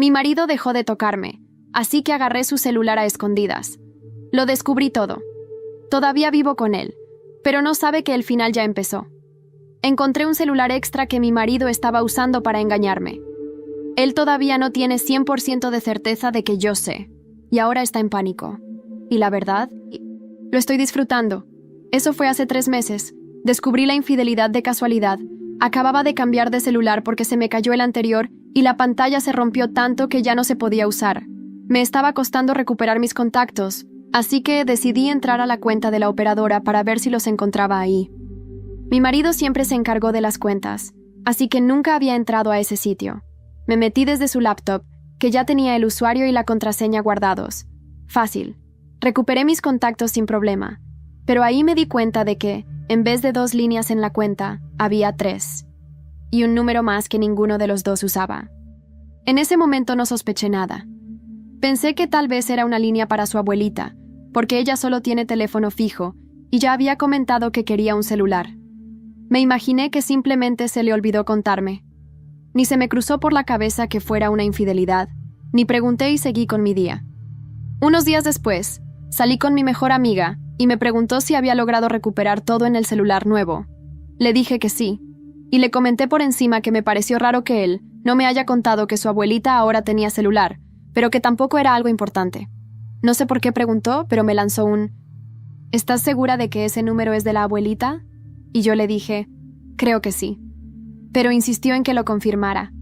Mi marido dejó de tocarme, así que agarré su celular a escondidas. Lo descubrí todo. Todavía vivo con él, pero no sabe que el final ya empezó. Encontré un celular extra que mi marido estaba usando para engañarme. Él todavía no tiene 100% de certeza de que yo sé, y ahora está en pánico. Y la verdad, lo estoy disfrutando. Eso fue hace 3 meses. Descubrí la infidelidad de casualidad. Acababa de cambiar de celular porque se me cayó el anterior y la pantalla se rompió tanto que ya no se podía usar. Me estaba costando recuperar mis contactos, así que decidí entrar a la cuenta de la operadora para ver si los encontraba ahí. Mi marido siempre se encargó de las cuentas, así que nunca había entrado a ese sitio. Me metí desde su laptop, que ya tenía el usuario y la contraseña guardados. Fácil. Recuperé mis contactos sin problema, pero ahí me di cuenta de que, en vez de 2 líneas en la cuenta, había 3. Y un número más que ninguno de los dos usaba. En ese momento no sospeché nada. Pensé que tal vez era una línea para su abuelita, porque ella solo tiene teléfono fijo y ya había comentado que quería un celular. Me imaginé que simplemente se le olvidó contarme. Ni se me cruzó por la cabeza que fuera una infidelidad, ni pregunté y seguí con mi día. Unos días después, salí con mi mejor amiga y me preguntó si había logrado recuperar todo en el celular nuevo. Le dije que sí, y le comenté por encima que me pareció raro que él no me haya contado que su abuelita ahora tenía celular, pero que tampoco era algo importante. No sé por qué preguntó, pero me lanzó un ¿estás segura de que ese número es de la abuelita? Y yo le dije, creo que sí. Pero insistió en que lo confirmara.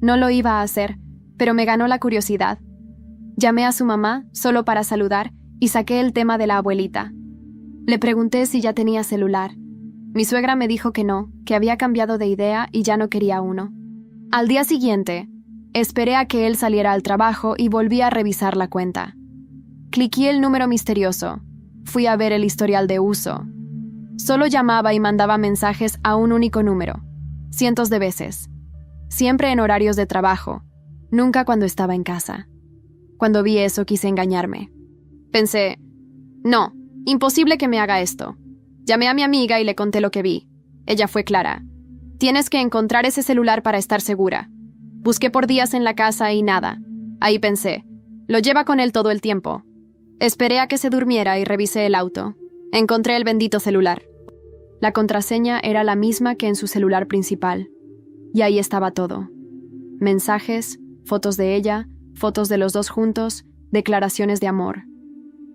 No lo iba a hacer, pero me ganó la curiosidad. Llamé a su mamá, solo para saludar, y saqué el tema de la abuelita. Le pregunté si ya tenía celular. Mi suegra me dijo que no, que había cambiado de idea y ya no quería uno. Al día siguiente, esperé a que él saliera al trabajo y volví a revisar la cuenta. Cliqué el número misterioso. Fui a ver el historial de uso. Solo llamaba y mandaba mensajes a un único número. Cientos de veces. Siempre en horarios de trabajo. Nunca cuando estaba en casa. Cuando vi eso quise engañarme. Pensé, no, imposible que me haga esto. Llamé a mi amiga y le conté lo que vi. Ella fue clara. Tienes que encontrar ese celular para estar segura. Busqué por días en la casa y nada. Ahí pensé, lo lleva con él todo el tiempo. Esperé a que se durmiera y revisé el auto. Encontré el bendito celular. La contraseña era la misma que en su celular principal. Y ahí estaba todo. Mensajes, fotos de ella, fotos de los dos juntos, declaraciones de amor.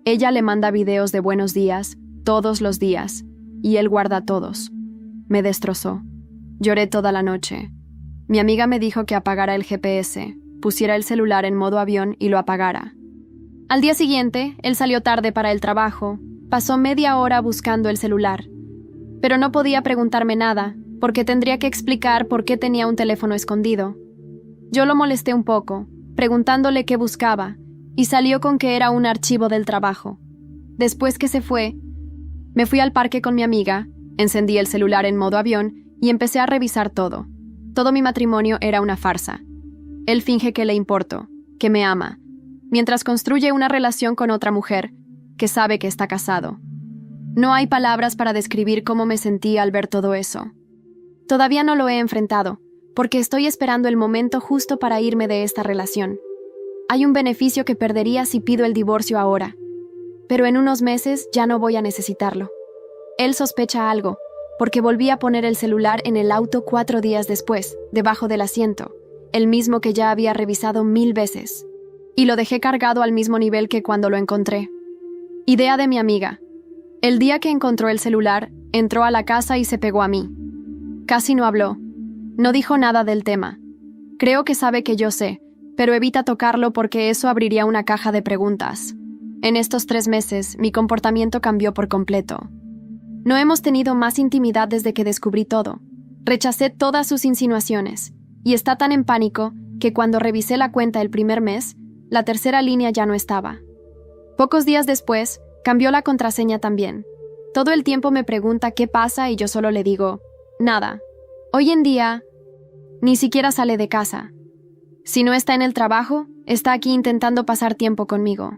Ella le manda videos de buenos días, todos los días, y él guarda todos. Me destrozó. Lloré toda la noche. Mi amiga me dijo que apagara el GPS, pusiera el celular en modo avión y lo apagara. Al día siguiente, él salió tarde para el trabajo. Pasó media hora buscando el celular. Pero no podía preguntarme nada, porque tendría que explicar por qué tenía un teléfono escondido. Yo lo molesté un poco, preguntándole qué buscaba, y salió con que era un archivo del trabajo. Después que se fue, me fui al parque con mi amiga, encendí el celular en modo avión y empecé a revisar todo. Todo mi matrimonio era una farsa. Él finge que le importo, que me ama, mientras construye una relación con otra mujer, que sabe que está casado. No hay palabras para describir cómo me sentí al ver todo eso. Todavía no lo he enfrentado, porque estoy esperando el momento justo para irme de esta relación. Hay un beneficio que perdería si pido el divorcio ahora, pero en unos meses ya no voy a necesitarlo. Él sospecha algo, porque volví a poner el celular en el auto 4 días después, debajo del asiento, el mismo que ya había revisado 1000 veces, y lo dejé cargado al mismo nivel que cuando lo encontré. Idea de mi amiga. El día que encontró el celular, entró a la casa y se pegó a mí. Casi no habló. No dijo nada del tema. Creo que sabe que yo sé, pero evita tocarlo porque eso abriría una caja de preguntas. En estos 3 meses, mi comportamiento cambió por completo. No hemos tenido más intimidad desde que descubrí todo. Rechacé todas sus insinuaciones, y está tan en pánico que cuando revisé la cuenta el primer mes, la tercera línea ya no estaba. Pocos días después, cambió la contraseña también. Todo el tiempo me pregunta qué pasa y yo solo le digo, nada. Hoy en día, ni siquiera sale de casa. Si no está en el trabajo, está aquí intentando pasar tiempo conmigo.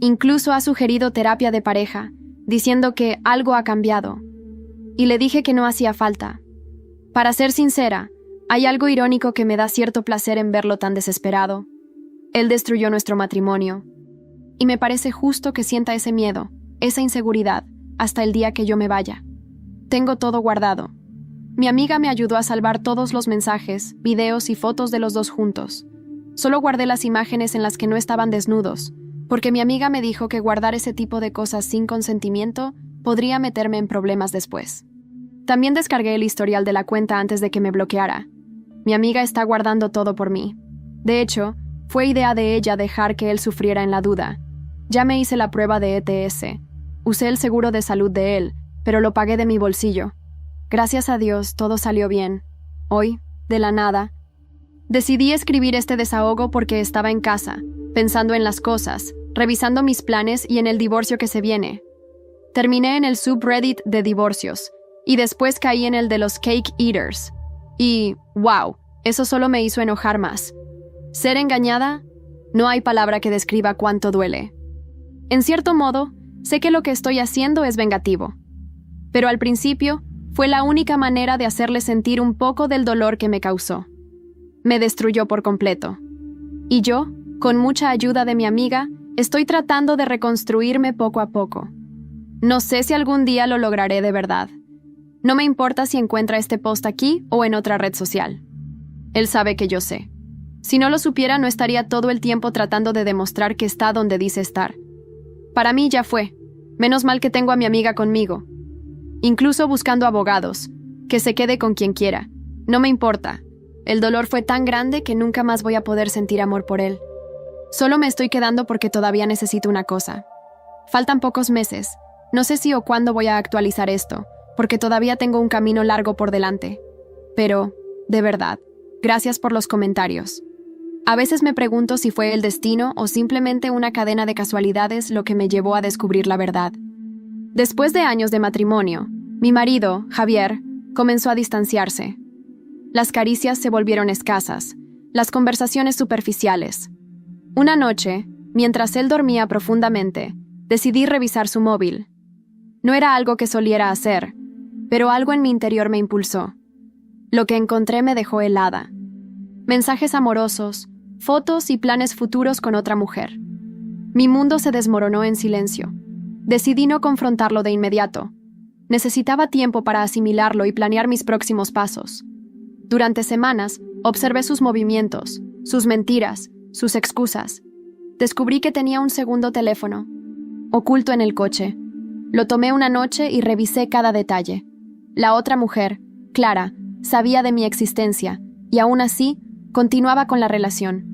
Incluso ha sugerido terapia de pareja, diciendo que algo ha cambiado. Y le dije que no hacía falta. Para ser sincera, hay algo irónico que me da cierto placer en verlo tan desesperado, Él destruyó nuestro matrimonio. Y me parece justo que sienta ese miedo, esa inseguridad, hasta el día que yo me vaya. Tengo todo guardado. Mi amiga me ayudó a salvar todos los mensajes, videos y fotos de los dos juntos. Solo guardé las imágenes en las que no estaban desnudos, porque mi amiga me dijo que guardar ese tipo de cosas sin consentimiento podría meterme en problemas después. También descargué el historial de la cuenta antes de que me bloqueara. Mi amiga está guardando todo por mí. De hecho, fue idea de ella dejar que él sufriera en la duda. Ya me hice la prueba de ETS. Usé el seguro de salud de él, pero lo pagué de mi bolsillo. Gracias a Dios, todo salió bien. Hoy, de la nada, decidí escribir este desahogo porque estaba en casa, pensando en las cosas, revisando mis planes y en el divorcio que se viene. Terminé en el subreddit de divorcios, y después caí en el de los cake eaters. Y, wow, eso solo me hizo enojar más. Ser engañada, no hay palabra que describa cuánto duele. En cierto modo, sé que lo que estoy haciendo es vengativo. Pero al principio, fue la única manera de hacerle sentir un poco del dolor que me causó. Me destruyó por completo. Y yo, con mucha ayuda de mi amiga, estoy tratando de reconstruirme poco a poco. No sé si algún día lo lograré de verdad. No me importa si encuentra este post aquí o en otra red social. Él sabe que yo sé. Si no lo supiera, no estaría todo el tiempo tratando de demostrar que está donde dice estar. Para mí ya fue. Menos mal que tengo a mi amiga conmigo. Incluso buscando abogados. Que se quede con quien quiera. No me importa. El dolor fue tan grande que nunca más voy a poder sentir amor por él. Solo me estoy quedando porque todavía necesito una cosa. Faltan pocos meses. No sé si o cuándo voy a actualizar esto, porque todavía tengo un camino largo por delante. Pero, de verdad, gracias por los comentarios. A veces me pregunto si fue el destino o simplemente una cadena de casualidades lo que me llevó a descubrir la verdad. Después de años de matrimonio, mi marido, Javier, comenzó a distanciarse. Las caricias se volvieron escasas, las conversaciones superficiales. Una noche, mientras él dormía profundamente, decidí revisar su móvil. No era algo que soliera hacer, pero algo en mi interior me impulsó. Lo que encontré me dejó helada. Mensajes amorosos, fotos y planes futuros con otra mujer. Mi mundo se desmoronó en silencio. Decidí no confrontarlo de inmediato. Necesitaba tiempo para asimilarlo y planear mis próximos pasos. Durante semanas, observé sus movimientos, sus mentiras, sus excusas. Descubrí que tenía un segundo teléfono, oculto en el coche. Lo tomé una noche y revisé cada detalle. La otra mujer, Clara, sabía de mi existencia, y aún así, continuaba con la relación.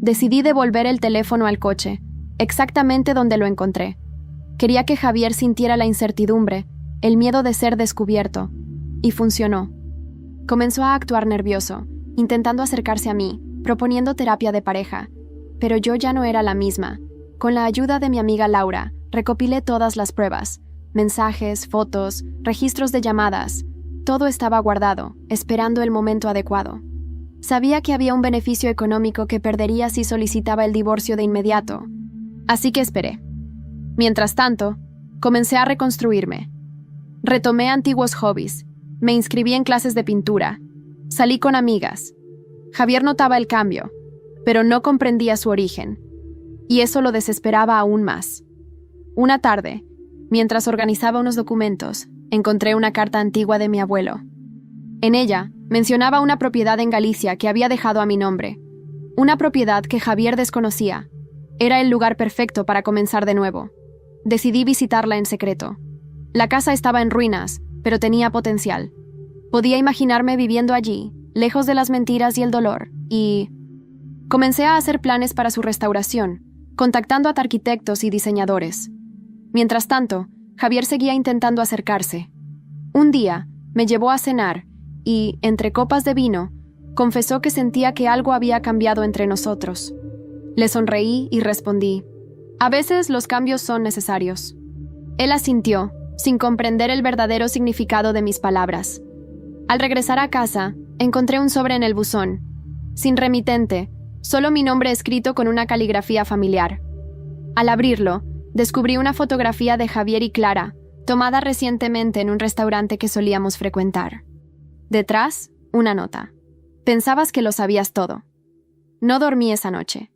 Decidí devolver el teléfono al coche, exactamente donde lo encontré. Quería que Javier sintiera la incertidumbre, el miedo de ser descubierto, y funcionó. Comenzó a actuar nervioso, intentando acercarse a mí, proponiendo terapia de pareja, pero yo ya no era la misma. Con la ayuda de mi amiga Laura, recopilé todas las pruebas, mensajes, fotos, registros de llamadas. Todo estaba guardado, esperando el momento adecuado. Sabía que había un beneficio económico que perdería si solicitaba el divorcio de inmediato, así que esperé. Mientras tanto, comencé a reconstruirme. Retomé antiguos hobbies, me inscribí en clases de pintura, salí con amigas. Javier notaba el cambio, pero no comprendía su origen, y eso lo desesperaba aún más. Una tarde, mientras organizaba unos documentos, encontré una carta antigua de mi abuelo. En ella, mencionaba una propiedad en Galicia que había dejado a mi nombre. Una propiedad que Javier desconocía. Era el lugar perfecto para comenzar de nuevo. Decidí visitarla en secreto. La casa estaba en ruinas, pero tenía potencial. Podía imaginarme viviendo allí, lejos de las mentiras y el dolor, y comencé a hacer planes para su restauración, contactando a arquitectos y diseñadores. Mientras tanto, Javier seguía intentando acercarse. Un día, me llevó a cenar y, entre copas de vino, confesó que sentía que algo había cambiado entre nosotros. Le sonreí y respondí: a veces los cambios son necesarios. Él asintió, sin comprender el verdadero significado de mis palabras. Al regresar a casa, encontré un sobre en el buzón. Sin remitente, solo mi nombre escrito con una caligrafía familiar. Al abrirlo, descubrí una fotografía de Javier y Clara, tomada recientemente en un restaurante que solíamos frecuentar. Detrás, una nota. Pensabas que lo sabías todo. No dormí esa noche.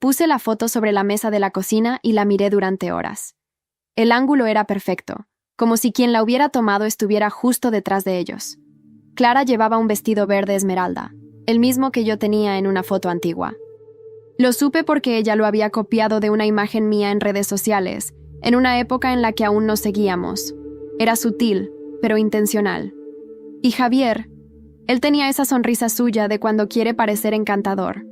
Puse la foto sobre la mesa de la cocina y la miré durante horas. El ángulo era perfecto, como si quien la hubiera tomado estuviera justo detrás de ellos. Clara llevaba un vestido verde esmeralda, el mismo que yo tenía en una foto antigua. Lo supe porque ella lo había copiado de una imagen mía en redes sociales, en una época en la que aún nos seguíamos. Era sutil, pero intencional. Y Javier, él tenía esa sonrisa suya de cuando quiere parecer encantador.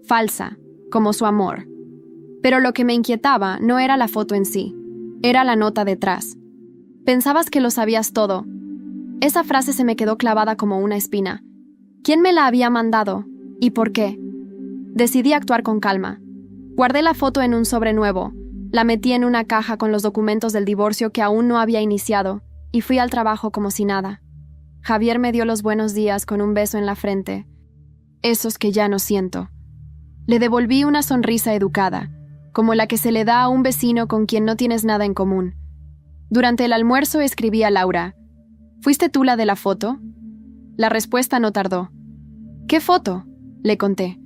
Falsa, como su amor. Pero lo que me inquietaba no era la foto en sí, era la nota detrás. Pensabas que lo sabías todo. Esa frase se me quedó clavada como una espina. ¿Quién me la había mandado? ¿Y por qué? Decidí actuar con calma. Guardé la foto en un sobre nuevo, la metí en una caja con los documentos del divorcio que aún no había iniciado, y fui al trabajo como si nada. Javier me dio los buenos días con un beso en la frente. Esos que ya no siento. Le devolví una sonrisa educada, como la que se le da a un vecino con quien no tienes nada en común. Durante el almuerzo escribí a Laura: ¿Fuiste tú la de la foto? La respuesta no tardó. ¿Qué foto?, le conté.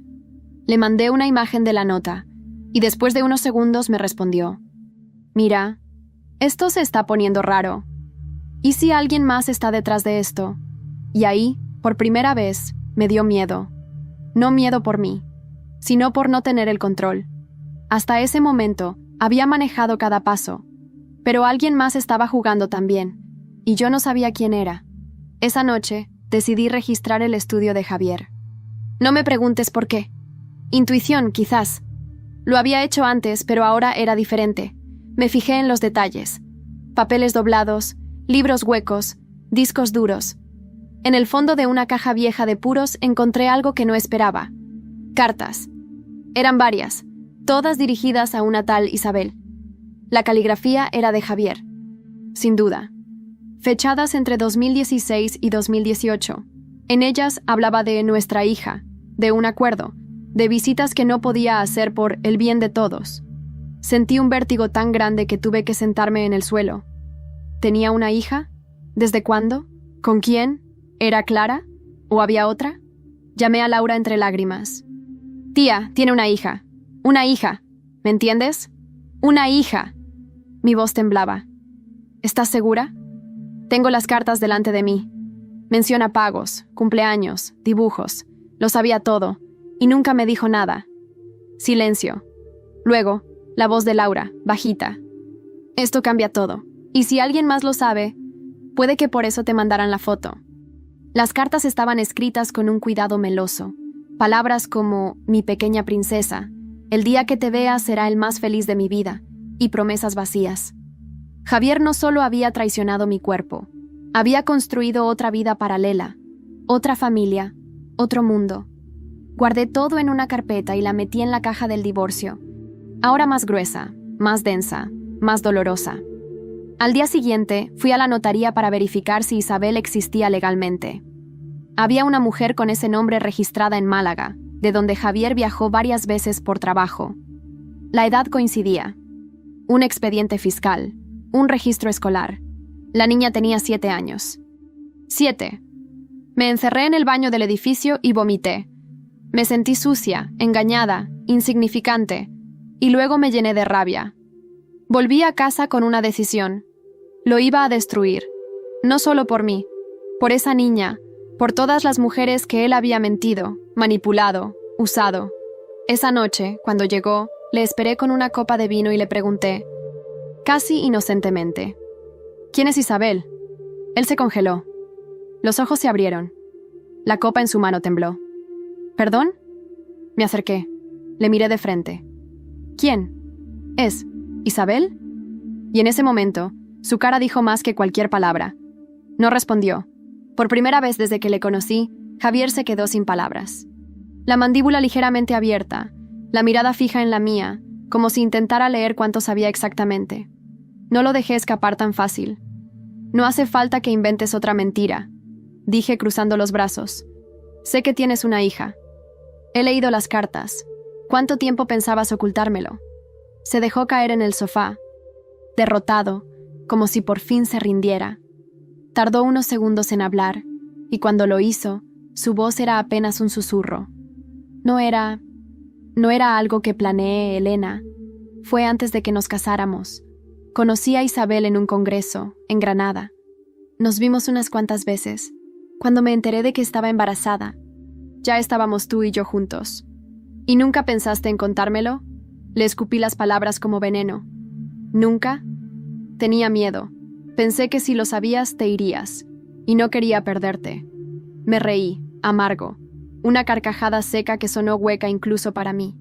Le mandé una imagen de la nota, y después de unos segundos me respondió: Mira, esto se está poniendo raro. ¿Y si alguien más está detrás de esto? Y ahí, por primera vez, me dio miedo. No miedo por mí, sino por no tener el control. Hasta ese momento, había manejado cada paso, pero alguien más estaba jugando también, y yo no sabía quién era. Esa noche, decidí registrar el estudio de Javier. No me preguntes por qué. Intuición, quizás. Lo había hecho antes, pero ahora era diferente. Me fijé en los detalles. Papeles doblados, libros huecos, discos duros. En el fondo de una caja vieja de puros encontré algo que no esperaba. Cartas. Eran varias, todas dirigidas a una tal Isabel. La caligrafía era de Javier. Sin duda. Fechadas entre 2016 y 2018. En ellas hablaba de nuestra hija, de un acuerdo, de visitas que no podía hacer por el bien de todos. Sentí un vértigo tan grande que tuve que sentarme en el suelo. ¿Tenía una hija? ¿Desde cuándo? ¿Con quién? ¿Era Clara? ¿O había otra? Llamé a Laura entre lágrimas. Tía, tiene una hija. Una hija. ¿Me entiendes? ¡Una hija! Mi voz temblaba. ¿Estás segura? Tengo las cartas delante de mí. Menciona pagos, cumpleaños, dibujos. Lo sabía todo, y nunca me dijo nada. Silencio. Luego, la voz de Laura, bajita. Esto cambia todo, y si alguien más lo sabe, puede que por eso te mandaran la foto. Las cartas estaban escritas con un cuidado meloso. Palabras como «mi pequeña princesa», «el día que te vea será el más feliz de mi vida», y promesas vacías. Javier no solo había traicionado mi cuerpo, había construido otra vida paralela, otra familia, otro mundo. Guardé todo en una carpeta y la metí en la caja del divorcio, ahora más gruesa, más densa, más dolorosa. Al día siguiente, fui a la notaría para verificar si Isabel existía legalmente. Había una mujer con ese nombre registrada en Málaga, de donde Javier viajó varias veces por trabajo. La edad coincidía. Un expediente fiscal, un registro escolar. La niña tenía 7 años. 7. Me encerré en el baño del edificio y vomité. Me sentí sucia, engañada, insignificante, y luego me llené de rabia. Volví a casa con una decisión. Lo iba a destruir. No solo por mí, por esa niña, por todas las mujeres que él había mentido, manipulado, usado. Esa noche, cuando llegó, le esperé con una copa de vino y le pregunté, casi inocentemente, ¿quién es Isabel? Él se congeló. Los ojos se abrieron. La copa en su mano tembló. ¿Perdón? Me acerqué. Le miré de frente. ¿Quién? ¿Es Isabel? Y en ese momento, su cara dijo más que cualquier palabra. No respondió. Por primera vez desde que le conocí, Javier se quedó sin palabras. La mandíbula ligeramente abierta, la mirada fija en la mía, como si intentara leer cuánto sabía exactamente. No lo dejé escapar tan fácil. No hace falta que inventes otra mentira, dije cruzando los brazos. Sé que tienes una hija. He leído las cartas. ¿Cuánto tiempo pensabas ocultármelo? Se dejó caer en el sofá, derrotado, como si por fin se rindiera. Tardó unos segundos en hablar, y cuando lo hizo, su voz era apenas un susurro. No No era algo que planeé, Elena. Fue antes de que nos casáramos. Conocí a Isabel en un congreso, en Granada. Nos vimos unas cuantas veces. Cuando me enteré de que estaba embarazada, ya estábamos tú y yo juntos. ¿Y nunca pensaste en contármelo? Le escupí las palabras como veneno. ¿Nunca? Tenía miedo. Pensé que si lo sabías te irías, y no quería perderte. Me reí, amargo. Una carcajada seca que sonó hueca incluso para mí.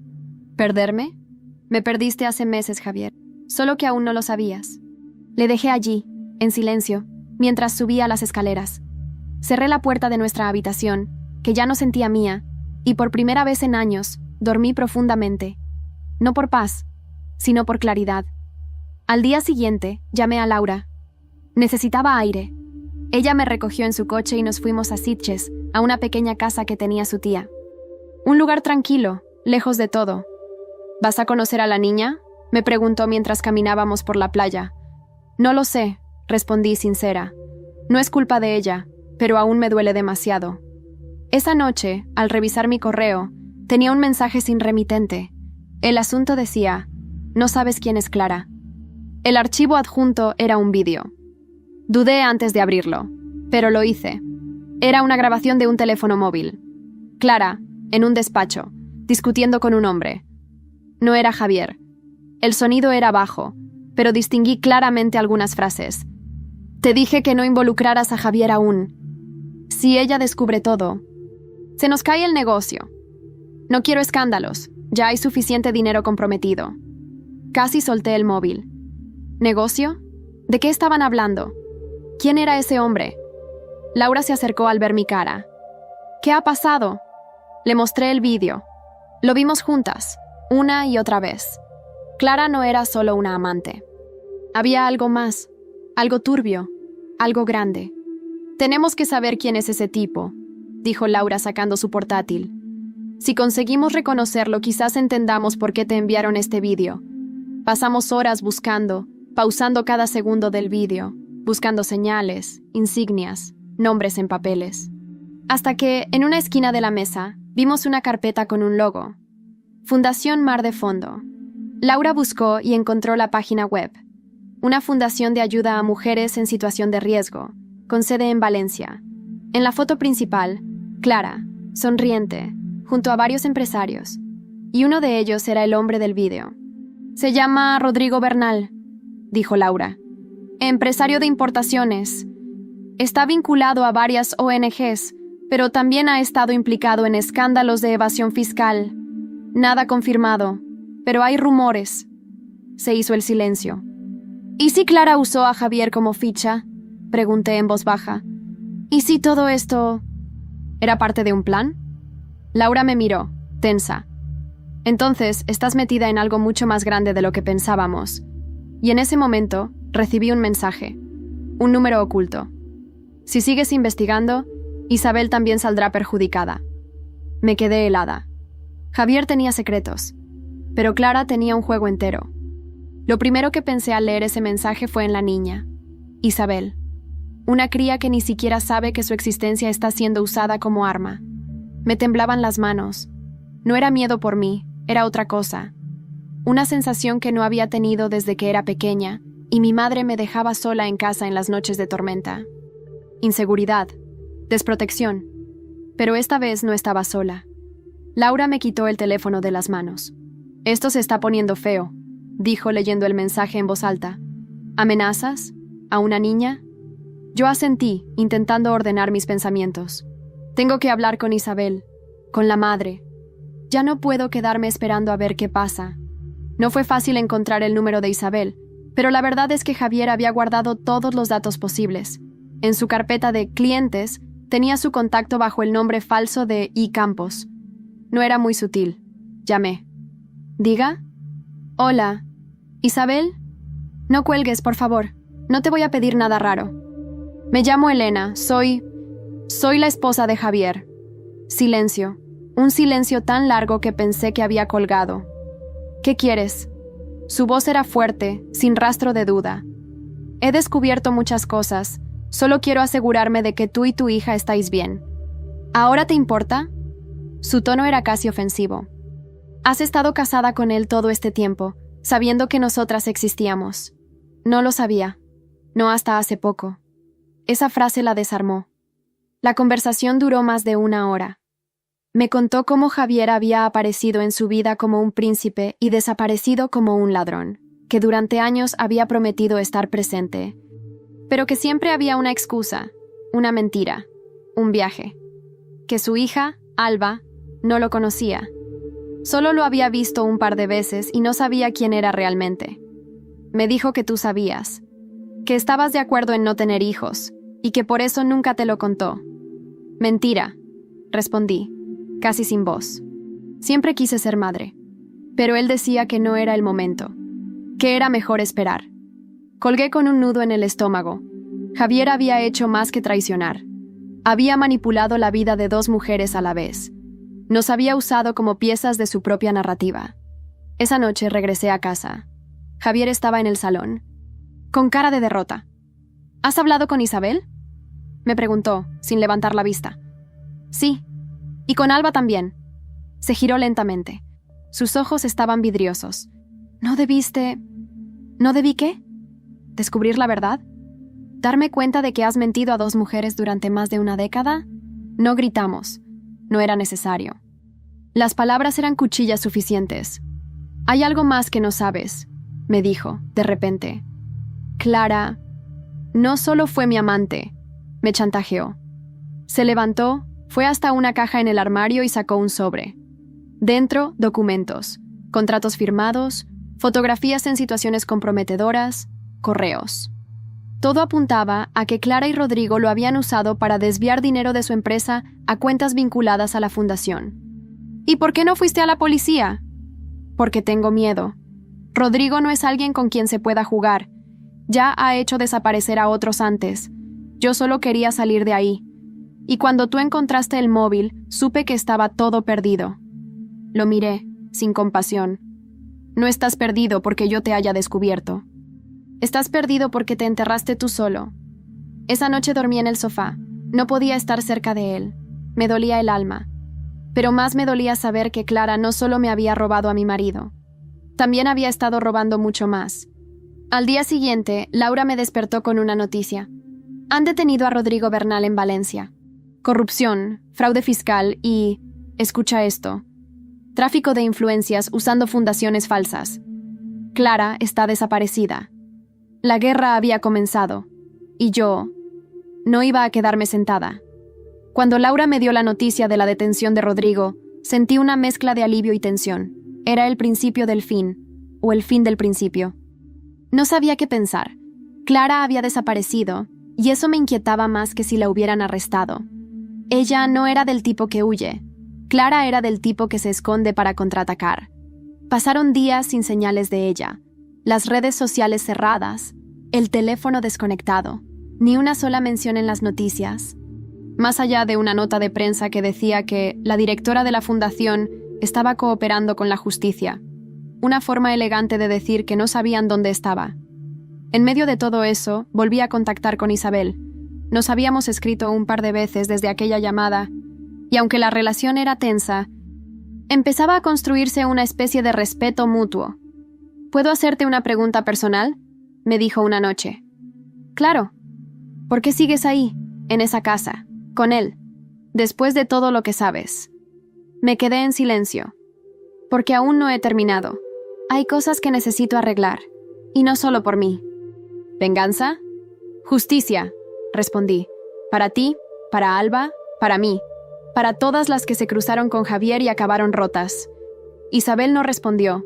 ¿Perderme? Me perdiste hace meses, Javier. Solo que aún no lo sabías. Le dejé allí, en silencio, mientras subía las escaleras. Cerré la puerta de nuestra habitación, que ya no sentía mía, y por primera vez en años, dormí profundamente. No por paz, sino por claridad. Al día siguiente, llamé a Laura. Necesitaba aire. Ella me recogió en su coche y nos fuimos a Sitges, a una pequeña casa que tenía su tía. Un lugar tranquilo, lejos de todo. ¿Vas a conocer a la niña?, me preguntó mientras caminábamos por la playa. No lo sé, respondí sincera. No es culpa de ella, pero aún me duele demasiado. Esa noche, al revisar mi correo, tenía un mensaje sin remitente. El asunto decía: no sabes quién es Clara. El archivo adjunto era un vídeo. Dudé antes de abrirlo, pero lo hice. Era una grabación de un teléfono móvil. Clara, en un despacho, discutiendo con un hombre. No era Javier. El sonido era bajo, pero distinguí claramente algunas frases. Te dije que no involucraras a Javier aún. Si ella descubre todo, se nos cae el negocio. No quiero escándalos, ya hay suficiente dinero comprometido. Casi solté el móvil. ¿Negocio? ¿De qué estaban hablando? ¿Quién era ese hombre? Laura se acercó al ver mi cara. ¿Qué ha pasado? Le mostré el vídeo. Lo vimos juntas, una y otra vez. Clara no era solo una amante. Había algo más, algo turbio, algo grande. Tenemos que saber quién es ese tipo, dijo Laura sacando su portátil. Si conseguimos reconocerlo, quizás entendamos por qué te enviaron este vídeo. Pasamos horas buscando, pausando cada segundo del vídeo, buscando señales, insignias, nombres en papeles. Hasta que, en una esquina de la mesa, vimos una carpeta con un logo. Fundación Mar de Fondo. Laura buscó y encontró la página web. Una fundación de ayuda a mujeres en situación de riesgo, con sede en Valencia. En la foto principal, Clara, sonriente, junto a varios empresarios, y uno de ellos era el hombre del vídeo. Se llama Rodrigo Bernal, dijo Laura. Empresario de importaciones. Está vinculado a varias ONGs, pero también ha estado implicado en escándalos de evasión fiscal. Nada confirmado, pero hay rumores. Se hizo el silencio. ¿Y si Clara usó a Javier como ficha?, pregunté en voz baja. ¿Y si todo esto era parte de un plan? Laura me miró, tensa. Entonces, estás metida en algo mucho más grande de lo que pensábamos. Y en ese momento, recibí un mensaje. Un número oculto. Si sigues investigando, Isabel también saldrá perjudicada. Me quedé helada. Javier tenía secretos, pero Clara tenía un juego entero. Lo primero que pensé al leer ese mensaje fue en la niña, Isabel. Una cría que ni siquiera sabe que su existencia está siendo usada como arma. Me temblaban las manos. No era miedo por mí, era otra cosa. Una sensación que no había tenido desde que era pequeña, y mi madre me dejaba sola en casa en las noches de tormenta. Inseguridad, desprotección. Pero esta vez no estaba sola. Laura me quitó el teléfono de las manos. Esto se está poniendo feo, dijo leyendo el mensaje en voz alta. ¿Amenazas? ¿A una niña? Yo asentí, intentando ordenar mis pensamientos. Tengo que hablar con Isabel, con la madre. Ya no puedo quedarme esperando a ver qué pasa. No fue fácil encontrar el número de Isabel, pero la verdad es que Javier había guardado todos los datos posibles. En su carpeta de clientes tenía su contacto bajo el nombre falso de I. Campos. No era muy sutil. Llamé. ¿Diga? Hola. ¿Isabel? No cuelgues, por favor. No te voy a pedir nada raro. Me llamo Elena. Soy la esposa de Javier. Silencio. Un silencio tan largo que pensé que había colgado. ¿Qué quieres? Su voz era fuerte, sin rastro de duda. He descubierto muchas cosas. Solo quiero asegurarme de que tú y tu hija estáis bien. ¿Ahora te importa? Su tono era casi ofensivo. Has estado casada con él todo este tiempo, sabiendo que nosotras existíamos. No lo sabía. No hasta hace poco. Esa frase la desarmó. La conversación duró más de 1 hora. Me contó cómo Javier había aparecido en su vida como un príncipe y desaparecido como un ladrón, que durante años había prometido estar presente, pero que siempre había una excusa, una mentira, un viaje. Que su hija, Alba, no lo conocía. Solo lo había visto un par de veces y no sabía quién era realmente. Me dijo que tú sabías, que estabas de acuerdo en no tener hijos, y que por eso nunca te lo contó. Mentira, respondí, casi sin voz. Siempre quise ser madre, pero él decía que no era el momento, que era mejor esperar. Colgué con un nudo en el estómago. Javier había hecho más que traicionar. Había manipulado la vida de 2 mujeres a la vez. Nos había usado como piezas de su propia narrativa. Esa noche regresé a casa. Javier estaba en el salón, con cara de derrota. ¿Has hablado con Isabel?, me preguntó, sin levantar la vista. Sí, y con Alba también. Se giró lentamente. Sus ojos estaban vidriosos. ¿No debí qué? ¿Descubrir la verdad? ¿Darme cuenta de que has mentido a 2 mujeres durante más de 1 década? No gritamos. No era necesario. Las palabras eran cuchillas suficientes. Hay algo más que no sabes, me dijo, de repente. Clara no solo fue mi amante, me chantajeó. Se levantó, fue hasta una caja en el armario y sacó un sobre. Dentro, documentos, contratos firmados, fotografías en situaciones comprometedoras, correos. Todo apuntaba a que Clara y Rodrigo lo habían usado para desviar dinero de su empresa a cuentas vinculadas a la fundación. ¿Y por qué no fuiste a la policía? Porque tengo miedo. Rodrigo no es alguien con quien se pueda jugar. Ya ha hecho desaparecer a otros antes. Yo solo quería salir de ahí. Y cuando tú encontraste el móvil, supe que estaba todo perdido. Lo miré, sin compasión. No estás perdido porque yo te haya descubierto. Estás perdido porque te enterraste tú solo. Esa noche dormí en el sofá. No podía estar cerca de él. Me dolía el alma. Pero más me dolía saber que Clara no solo me había robado a mi marido. También había estado robando mucho más. Al día siguiente, Laura me despertó con una noticia. Han detenido a Rodrigo Bernal en Valencia. Corrupción, fraude fiscal y, escucha esto, tráfico de influencias usando fundaciones falsas. Clara está desaparecida. La guerra había comenzado, y yo no iba a quedarme sentada. Cuando Laura me dio la noticia de la detención de Rodrigo, sentí una mezcla de alivio y tensión. Era el principio del fin, o el fin del principio. No sabía qué pensar. Clara había desaparecido, y eso me inquietaba más que si la hubieran arrestado. Ella no era del tipo que huye. Clara era del tipo que se esconde para contraatacar. Pasaron días sin señales de ella. Las redes sociales cerradas, el teléfono desconectado, ni una sola mención en las noticias. Más allá de una nota de prensa que decía que la directora de la fundación estaba cooperando con la justicia. Una forma elegante de decir que no sabían dónde estaba. En medio de todo eso, volví a contactar con Isabel. Nos habíamos escrito un par de veces desde aquella llamada, y aunque la relación era tensa, empezaba a construirse una especie de respeto mutuo. ¿Puedo hacerte una pregunta personal?, me dijo una noche. Claro. ¿Por qué sigues ahí, en esa casa, con él, después de todo lo que sabes? Me quedé en silencio. Porque aún no he terminado. Hay cosas que necesito arreglar, y no solo por mí. ¿Venganza? Justicia, respondí. Para ti, para Alba, para mí, para todas las que se cruzaron con Javier y acabaron rotas. Isabel no respondió,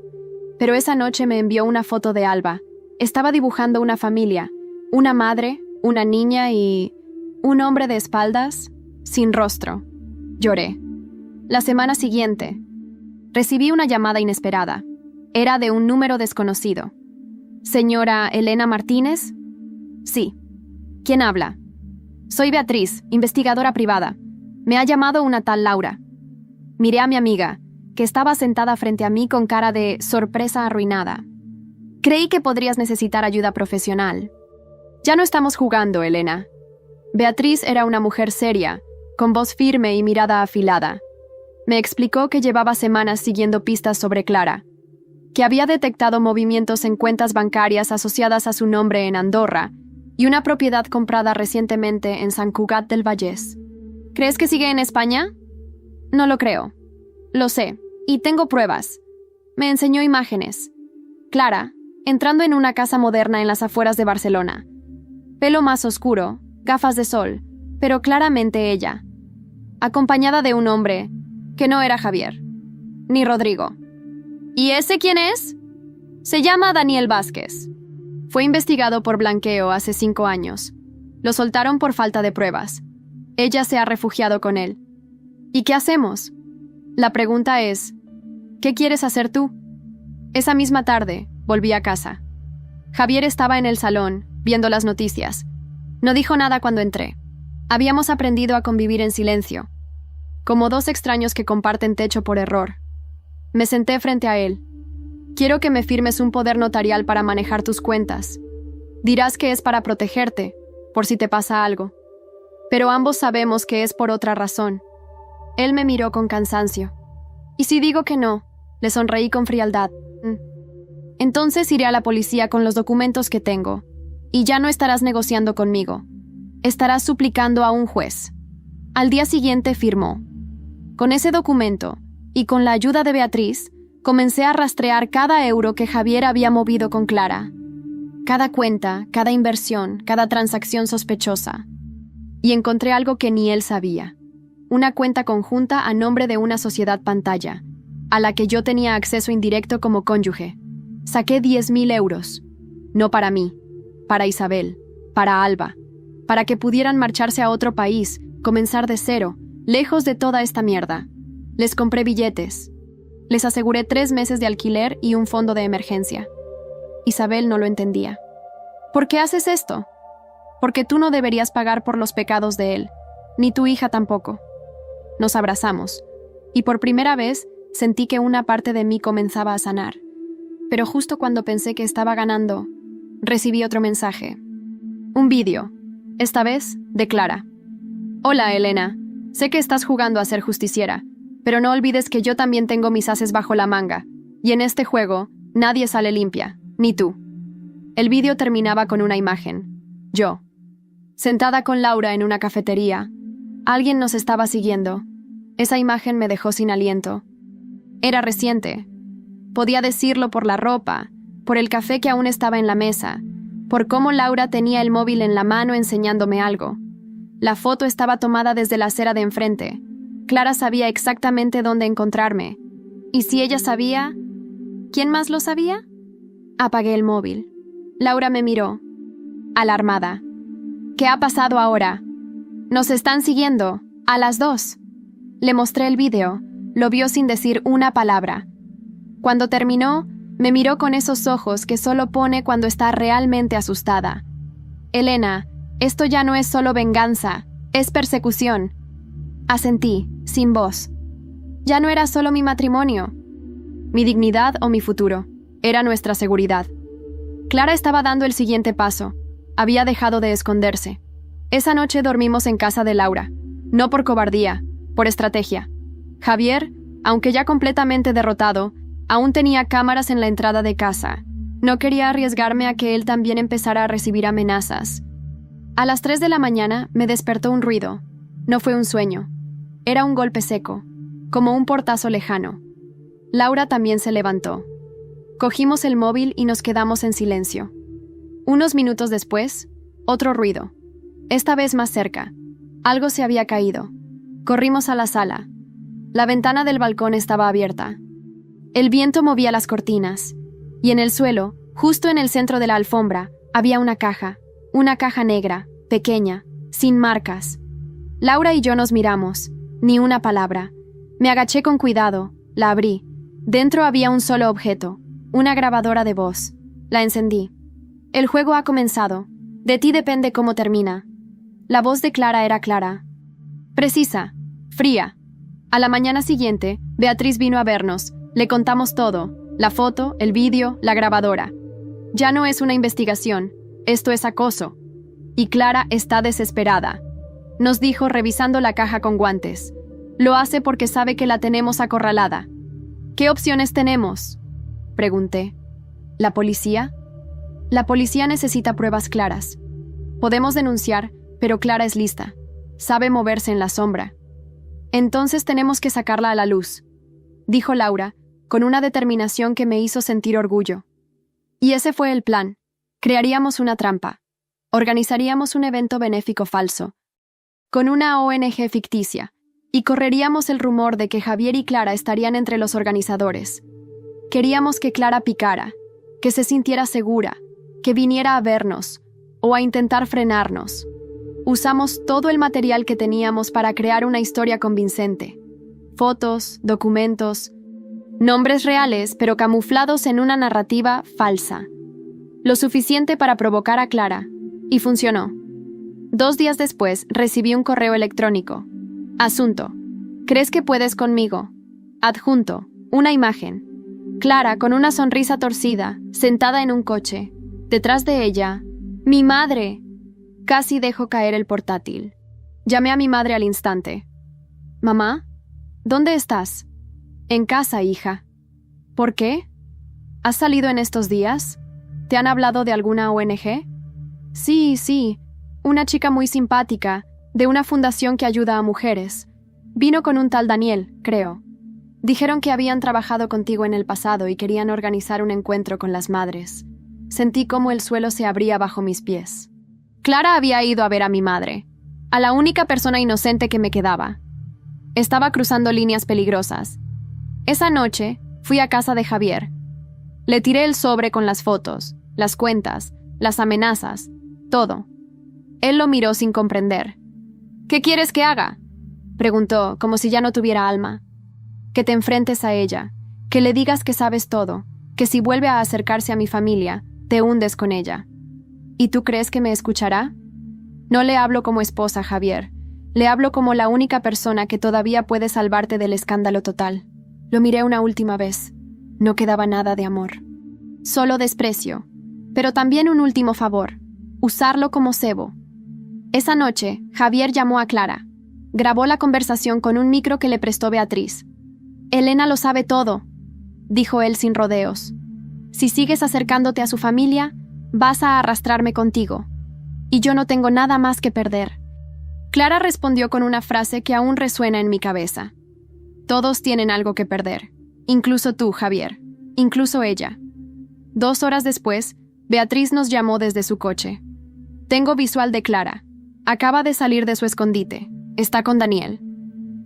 pero esa noche me envió una foto de Alba. Estaba dibujando una familia, una madre, una niña y un hombre de espaldas, sin rostro. Lloré. La semana siguiente, recibí una llamada inesperada. Era de un número desconocido. ¿Señora Elena Martínez? Sí. ¿Quién habla? Soy Beatriz, investigadora privada. Me ha llamado una tal Laura. Miré a mi amiga, que estaba sentada frente a mí con cara de sorpresa arruinada. Creí que podrías necesitar ayuda profesional. Ya no estamos jugando, Elena. Beatriz era una mujer seria, con voz firme y mirada afilada. Me explicó que llevaba semanas siguiendo pistas sobre Clara, que había detectado movimientos en cuentas bancarias asociadas a su nombre en Andorra y una propiedad comprada recientemente en Sant Cugat del Vallès. ¿Crees que sigue en España? No lo creo. Lo sé, y tengo pruebas. Me enseñó imágenes. Clara, entrando en una casa moderna en las afueras de Barcelona. Pelo más oscuro, gafas de sol, pero claramente ella. Acompañada de un hombre que no era Javier, ni Rodrigo. ¿Y ese quién es? Se llama Daniel Vázquez. Fue investigado por blanqueo hace 5 años. Lo soltaron por falta de pruebas. Ella se ha refugiado con él. ¿Y qué hacemos? La pregunta es, ¿qué quieres hacer tú? Esa misma tarde, volví a casa. Javier estaba en el salón, viendo las noticias. No dijo nada cuando entré. Habíamos aprendido a convivir en silencio, como 2 extraños que comparten techo por error. Me senté frente a él. Quiero que me firmes un poder notarial para manejar tus cuentas. Dirás que es para protegerte, por si te pasa algo. Pero ambos sabemos que es por otra razón. Él me miró con cansancio. ¿Y si digo que no? Le sonreí con frialdad. Entonces iré a la policía con los documentos que tengo. Y ya no estarás negociando conmigo. Estarás suplicando a un juez. Al día siguiente firmó. Con ese documento, y con la ayuda de Beatriz, comencé a rastrear cada euro que Javier había movido con Clara. Cada cuenta, cada inversión, cada transacción sospechosa. Y encontré algo que ni él sabía. Una cuenta conjunta a nombre de una sociedad pantalla, a la que yo tenía acceso indirecto como cónyuge. Saqué 10.000 euros. No para mí, para Isabel, para Alba, para que pudieran marcharse a otro país, comenzar de cero, lejos de toda esta mierda. Les compré billetes. Les aseguré 3 meses de alquiler y un fondo de emergencia. Isabel no lo entendía. ¿Por qué haces esto? Porque tú no deberías pagar por los pecados de él, ni tu hija tampoco. Nos abrazamos, y por primera vez sentí que una parte de mí comenzaba a sanar. Pero justo cuando pensé que estaba ganando, recibí otro mensaje. Un vídeo, esta vez de Clara. Hola, Elena. Sé que estás jugando a ser justiciera, pero no olvides que yo también tengo mis ases bajo la manga, y en este juego nadie sale limpia, ni tú. El vídeo terminaba con una imagen. Yo, sentada con Laura en una cafetería. Alguien nos estaba siguiendo. Esa imagen me dejó sin aliento. Era reciente. Podía decirlo por la ropa, por el café que aún estaba en la mesa, por cómo Laura tenía el móvil en la mano enseñándome algo. La foto estaba tomada desde la acera de enfrente. Clara sabía exactamente dónde encontrarme. Y si ella sabía, ¿quién más lo sabía? Apagué el móvil. Laura me miró, alarmada. ¿Qué ha pasado ahora? Nos están siguiendo, a las 2. Le mostré el vídeo. Lo vio sin decir una palabra. Cuando terminó, me miró con esos ojos que solo pone cuando está realmente asustada. Elena, esto ya no es solo venganza, es persecución. Asentí, sin voz. Ya no era solo mi matrimonio, mi dignidad o mi futuro. Era nuestra seguridad. Clara estaba dando el siguiente paso. Había dejado de esconderse. Esa noche dormimos en casa de Laura. No por cobardía, por estrategia. Javier, aunque ya completamente derrotado, aún tenía cámaras en la entrada de casa. No quería arriesgarme a que él también empezara a recibir amenazas. A las 3 de la mañana me despertó un ruido. No fue un sueño. Era un golpe seco, como un portazo lejano. Laura también se levantó. Cogimos el móvil y nos quedamos en silencio. Unos minutos después, otro ruido. Esta vez más cerca. Algo se había caído. Corrimos a la sala. La ventana del balcón estaba abierta. El viento movía las cortinas. Y en el suelo, justo en el centro de la alfombra, había una caja negra, pequeña, sin marcas. Laura y yo nos miramos. Ni una palabra. Me agaché con cuidado. La abrí. Dentro había un solo objeto. Una grabadora de voz. La encendí. El juego ha comenzado. De ti depende cómo termina. La voz de Clara era clara. Precisa. Fría. A la mañana siguiente, Beatriz vino a vernos. Le contamos todo. La foto, el vídeo, la grabadora. Ya no es una investigación. Esto es acoso. Y Clara está desesperada. Nos dijo revisando la caja con guantes. Lo hace porque sabe que la tenemos acorralada. ¿Qué opciones tenemos?, pregunté. ¿La policía? La policía necesita pruebas claras. Podemos denunciar, pero Clara es lista. Sabe moverse en la sombra. Entonces tenemos que sacarla a la luz, dijo Laura, con una determinación que me hizo sentir orgullo. Y ese fue el plan. Crearíamos una trampa. Organizaríamos un evento benéfico falso, con una ONG ficticia, y correríamos el rumor de que Javier y Clara estarían entre los organizadores. Queríamos que Clara picara, que se sintiera segura, que viniera a vernos, o a intentar frenarnos. Usamos todo el material que teníamos para crear una historia convincente. Fotos, documentos, nombres reales, pero camuflados en una narrativa falsa. Lo suficiente para provocar a Clara, y funcionó. 2 días después recibí un correo electrónico. Asunto: ¿crees que puedes conmigo? Adjunto: una imagen. Clara, con una sonrisa torcida, sentada en un coche. Detrás de ella, ¡mi madre! Casi dejo caer el portátil. Llamé a mi madre al instante. «¿Mamá? ¿Dónde estás?» «En casa, hija». «¿Por qué? ¿Has salido en estos días? ¿Te han hablado de alguna ONG?» Sí, una chica muy simpática, de una fundación que ayuda a mujeres. Vino con un tal Daniel, creo. Dijeron que habían trabajado contigo en el pasado y querían organizar un encuentro con las madres. Sentí cómo el suelo se abría bajo mis pies. Clara había ido a ver a mi madre, a la única persona inocente que me quedaba. Estaba cruzando líneas peligrosas. Esa noche fui a casa de Javier. Le tiré el sobre con las fotos, las cuentas, las amenazas, todo. Él lo miró sin comprender. «¿Qué quieres que haga?», preguntó, como si ya no tuviera alma. «Que te enfrentes a ella, que le digas que sabes todo, que si vuelve a acercarse a mi familia, te hundes con ella». ¿Y tú crees que me escuchará? No le hablo como esposa, Javier. Le hablo como la única persona que todavía puede salvarte del escándalo total. Lo miré una última vez. No quedaba nada de amor. Solo desprecio. Pero también un último favor. Usarlo como cebo. Esa noche, Javier llamó a Clara. Grabó la conversación con un micro que le prestó Beatriz. «Elena lo sabe todo», dijo él sin rodeos. «Si sigues acercándote a su familia, vas a arrastrarme contigo. Y yo no tengo nada más que perder». Clara respondió con una frase que aún resuena en mi cabeza. «Todos tienen algo que perder. Incluso tú, Javier. Incluso ella». 2 horas después, Beatriz nos llamó desde su coche. «Tengo visual de Clara. Acaba de salir de su escondite. Está con Daniel».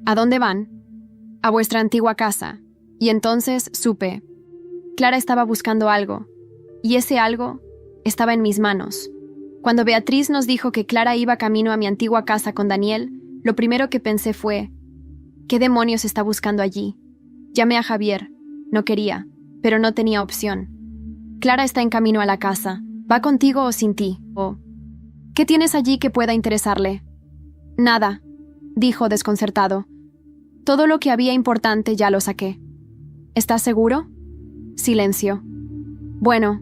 «¿A dónde van?» «A vuestra antigua casa». Y entonces supe. Clara estaba buscando algo. Y ese algo estaba en mis manos. Cuando Beatriz nos dijo que Clara iba camino a mi antigua casa con Daniel, lo primero que pensé fue: ¿qué demonios está buscando allí? Llamé a Javier. No quería, pero no tenía opción. Clara está en camino a la casa. ¿Va contigo o sin ti? ¿Qué tienes allí que pueda interesarle? Nada, dijo desconcertado. Todo lo que había importante ya lo saqué. ¿Estás seguro? Silencio. Bueno,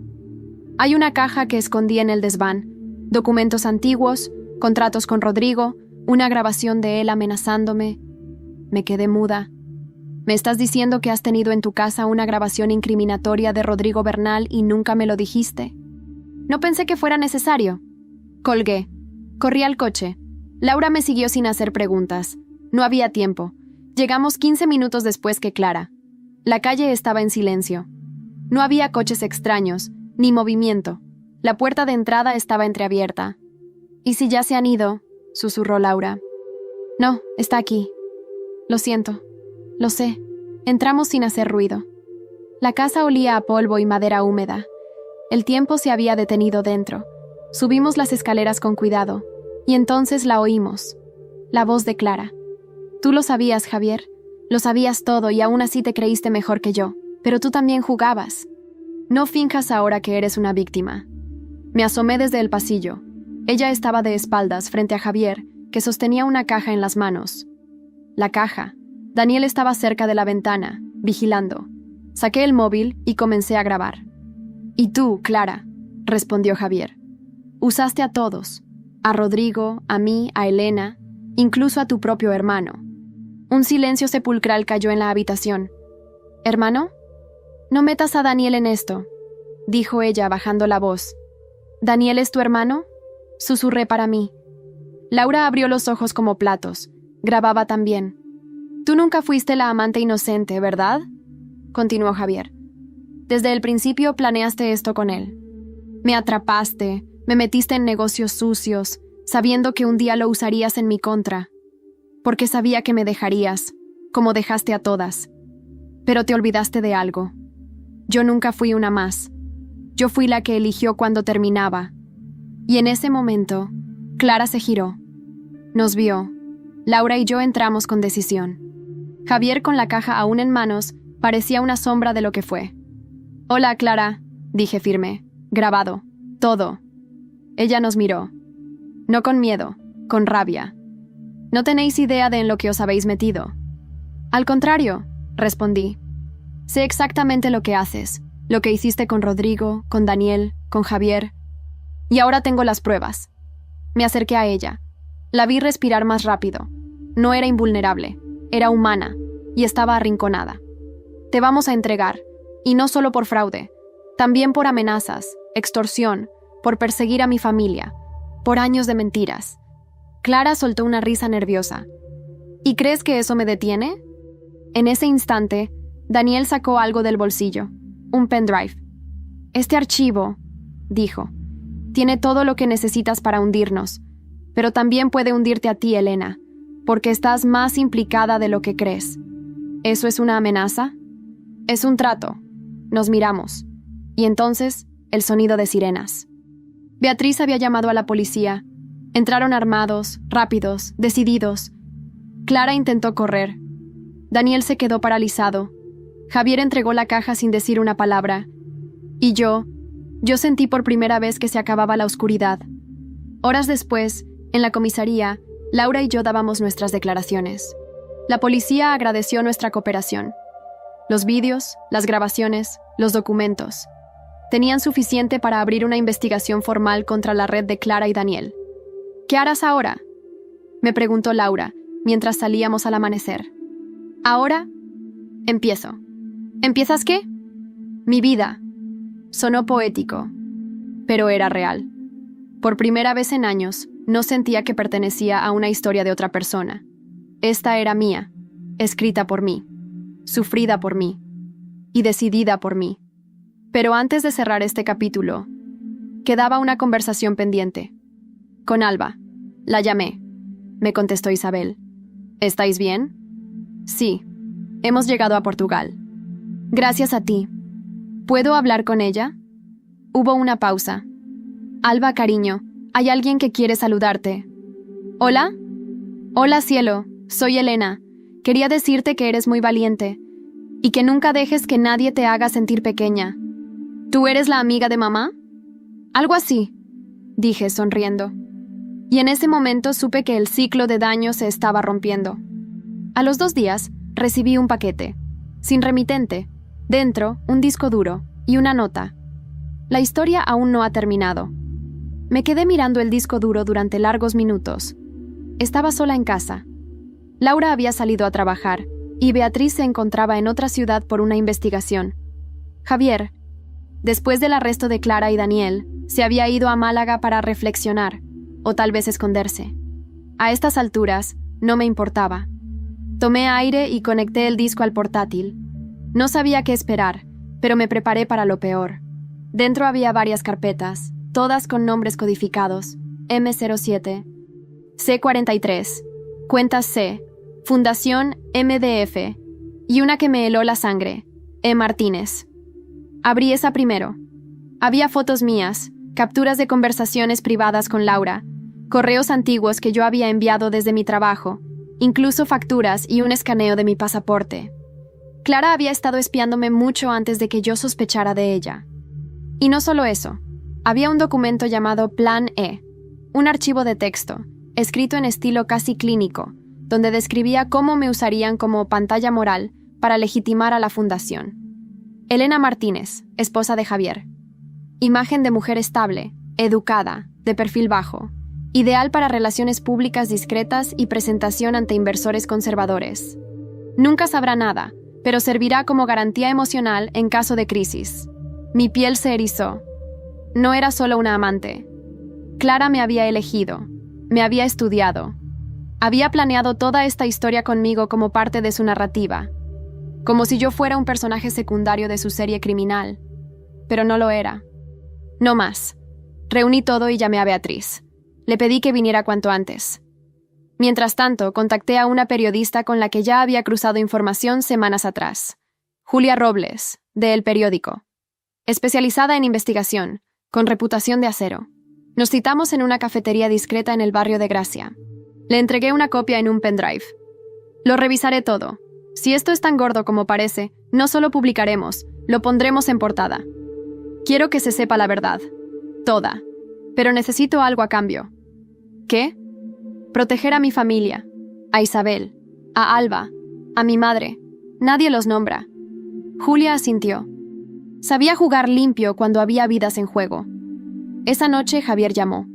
hay una caja que escondí en el desván. Documentos antiguos, contratos con Rodrigo, una grabación de él amenazándome. Me quedé muda. ¿Me estás diciendo que has tenido en tu casa una grabación incriminatoria de Rodrigo Bernal y nunca me lo dijiste? No pensé que fuera necesario. Colgué. Corrí al coche. Laura me siguió sin hacer preguntas. No había tiempo. Llegamos 15 minutos después que Clara. La calle estaba en silencio. No había coches extraños, ni movimiento. La puerta de entrada estaba entreabierta. «¿Y si ya se han ido?», susurró Laura. «No, está aquí. Lo siento. Lo sé. Entramos sin hacer ruido». La casa olía a polvo y madera húmeda. El tiempo se había detenido dentro. Subimos las escaleras con cuidado, y entonces la oímos. La voz de Clara. «Tú lo sabías, Javier. Lo sabías todo y aún así te creíste mejor que yo. Pero tú también jugabas. No finjas ahora que eres una víctima». Me asomé desde el pasillo. Ella estaba de espaldas frente a Javier, que sostenía una caja en las manos. La caja. Daniel estaba cerca de la ventana, vigilando. Saqué el móvil y comencé a grabar. «Y tú, Clara», respondió Javier. «Usaste a todos. A Rodrigo, a mí, a Elena, incluso a tu propio hermano. Un silencio sepulcral cayó en la habitación. «¿Hermano? No metas a Daniel en esto», dijo ella bajando la voz. «¿Daniel es tu hermano?», susurré para mí. Laura abrió los ojos como platos. Grababa también. «Tú nunca fuiste la amante inocente, ¿verdad?», continuó Javier. «Desde el principio planeaste esto con él. Me atrapaste, me metiste en negocios sucios, sabiendo que un día lo usarías en mi contra. Porque sabía que me dejarías, como dejaste a todas. Pero te olvidaste de algo. Yo nunca fui una más. Yo fui la que eligió cuando terminaba». Y en ese momento, Clara se giró. Nos vio. Laura y yo entramos con decisión. Javier, con la caja aún en manos, parecía una sombra de lo que fue. «Hola, Clara», dije firme. «Grabado. Todo». Ella nos miró. No con miedo, con rabia. «No tenéis idea de en lo que os habéis metido». «Al contrario», respondí. «Sé exactamente lo que haces, lo que hiciste con Rodrigo, con Daniel, con Javier. Y ahora tengo las pruebas». Me acerqué a ella. La vi respirar más rápido. No era invulnerable, era humana, y estaba arrinconada. «Te vamos a entregar, y no solo por fraude, también por amenazas, extorsión, por perseguir a mi familia, por años de mentiras». Clara soltó una risa nerviosa. «¿Y crees que eso me detiene?». En ese instante, Daniel sacó algo del bolsillo, un pendrive. «Este archivo», dijo, «tiene todo lo que necesitas para hundirnos, pero también puede hundirte a ti, Elena, porque estás más implicada de lo que crees». «¿Eso es una amenaza?». «Es un trato». Nos miramos. Y entonces, el sonido de sirenas. Beatriz había llamado a la policía. Entraron armados, rápidos, decididos. Clara intentó correr. Daniel se quedó paralizado. Javier entregó la caja sin decir una palabra. Y yo sentí por primera vez que se acababa la oscuridad. Horas después, en la comisaría, Laura y yo dábamos nuestras declaraciones. La policía agradeció nuestra cooperación. Los vídeos, las grabaciones, los documentos. Tenían suficiente para abrir una investigación formal contra la red de Clara y Daniel. «¿Qué harás ahora?», me preguntó Laura, mientras salíamos al amanecer. «Ahora, empiezo». «¿Empiezas qué?». «Mi vida». Sonó poético, pero era real. Por primera vez en años, no sentía que pertenecía a una historia de otra persona. Esta era mía, escrita por mí, sufrida por mí y decidida por mí. Pero antes de cerrar este capítulo, quedaba una conversación pendiente. Con Alba. La llamé. Me contestó Isabel. «¿Estáis bien?». «Sí. Hemos llegado a Portugal». «Gracias a ti. ¿Puedo hablar con ella?». Hubo una pausa. «Alba, cariño, hay alguien que quiere saludarte». «¿Hola?». «Hola, cielo. Soy Elena. Quería decirte que eres muy valiente y que nunca dejes que nadie te haga sentir pequeña». «¿Tú eres la amiga de mamá?». «Algo así», dije sonriendo. Y en ese momento supe que el ciclo de daño se estaba rompiendo. A los 2 días, recibí un paquete, sin remitente, dentro un disco duro y una nota. La historia aún no ha terminado. Me quedé mirando el disco duro durante largos minutos. Estaba sola en casa. Laura había salido a trabajar y Beatriz se encontraba en otra ciudad por una investigación. Javier, después del arresto de Clara y Daniel, se había ido a Málaga para reflexionar, o tal vez esconderse. A estas alturas, no me importaba. Tomé aire y conecté el disco al portátil. No sabía qué esperar, pero me preparé para lo peor. Dentro había varias carpetas, todas con nombres codificados: M07, C43, Cuentas C, Fundación MDF, y una que me heló la sangre, E. Martínez. Abrí esa primero. Había fotos mías, capturas de conversaciones privadas con Laura, correos antiguos que yo había enviado desde mi trabajo, incluso facturas y un escaneo de mi pasaporte. Clara había estado espiándome mucho antes de que yo sospechara de ella. Y no solo eso, había un documento llamado Plan E, un archivo de texto, escrito en estilo casi clínico, donde describía cómo me usarían como pantalla moral para legitimar a la fundación. Elena Martínez, esposa de Javier. Imagen de mujer estable, educada, de perfil bajo, ideal para relaciones públicas discretas y presentación ante inversores conservadores. Nunca sabrá nada, pero servirá como garantía emocional en caso de crisis. Mi piel se erizó. No era solo una amante. Clara me había elegido, me había estudiado. Había planeado toda esta historia conmigo como parte de su narrativa, como si yo fuera un personaje secundario de su serie criminal. Pero no lo era. No más. Reuní todo y llamé a Beatriz. Le pedí que viniera cuanto antes. Mientras tanto, contacté a una periodista con la que ya había cruzado información semanas atrás. Julia Robles, de El Periódico. Especializada en investigación, con reputación de acero. Nos citamos en una cafetería discreta en el barrio de Gracia. Le entregué una copia en un pendrive. Lo revisaré todo. Si esto es tan gordo como parece, no solo publicaremos, lo pondremos en portada. Quiero que se sepa la verdad. Toda. Pero necesito algo a cambio. ¿Qué? Proteger a mi familia, a Isabel, a Alba, a mi madre. Nadie los nombra. Julia asintió. Sabía jugar limpio cuando había vidas en juego. Esa noche Javier llamó.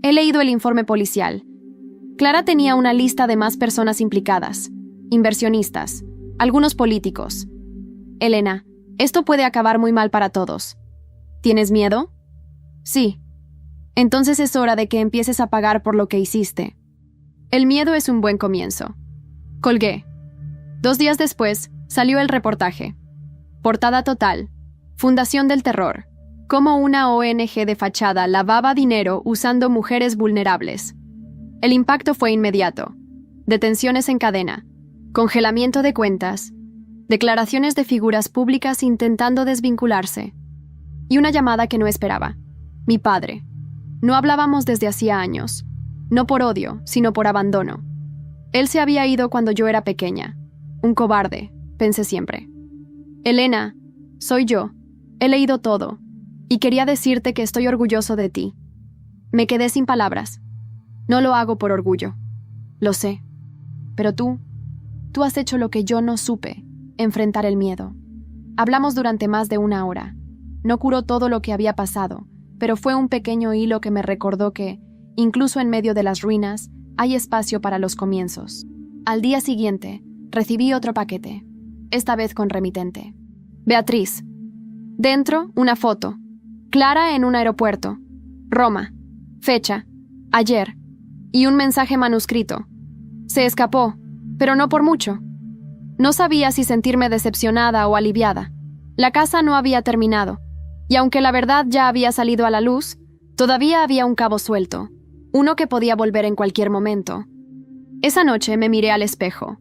He leído el informe policial. Clara tenía una lista de más personas implicadas, inversionistas, algunos políticos. Elena, esto puede acabar muy mal para todos. ¿Tienes miedo? Sí. Entonces es hora de que empieces a pagar por lo que hiciste. El miedo es un buen comienzo. Colgué. 2 días después, salió el reportaje. Portada total. Fundación del Terror. Cómo una ONG de fachada lavaba dinero usando mujeres vulnerables. El impacto fue inmediato. Detenciones en cadena. Congelamiento de cuentas. Declaraciones de figuras públicas intentando desvincularse. Y una llamada que no esperaba. Mi padre. No hablábamos desde hacía años. No por odio, sino por abandono. Él se había ido cuando yo era pequeña. Un cobarde, pensé siempre. Elena, soy yo. He leído todo. Y quería decirte que estoy orgulloso de ti. Me quedé sin palabras. No lo hago por orgullo. Lo sé. Pero tú has hecho lo que yo no supe, enfrentar el miedo. Hablamos durante más de 1 hora. No curó todo lo que había pasado, pero fue un pequeño hilo que me recordó que, incluso en medio de las ruinas, hay espacio para los comienzos. Al día siguiente, recibí otro paquete, esta vez con remitente. Beatriz. Dentro, una foto. Clara en un aeropuerto. Roma. Fecha. Ayer. Y un mensaje manuscrito. Se escapó, pero no por mucho. No sabía si sentirme decepcionada o aliviada. La casa no había terminado, y aunque la verdad ya había salido a la luz, todavía había un cabo suelto. Uno que podía volver en cualquier momento. Esa noche me miré al espejo.